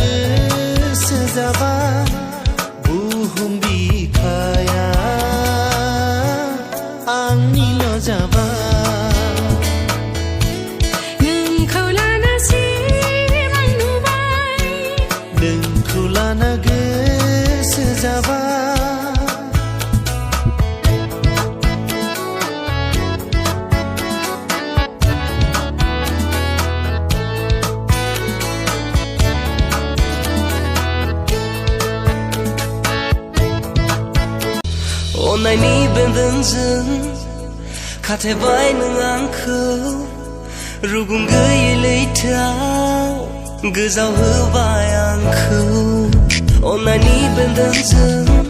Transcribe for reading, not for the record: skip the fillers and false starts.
गोसो जाबा बुहुम बिखाया आंनिल' जाबा नोंखौ लाना सिमां नुबाय नोंखौ लाना गोसो जाबा अन्नायनि बेन्दोंजों खाथेबाय नों आंखौ रुगुं गैयै लैथोआव गोजावहोबाय आंखौ अन्नायनि बेन्दोंजों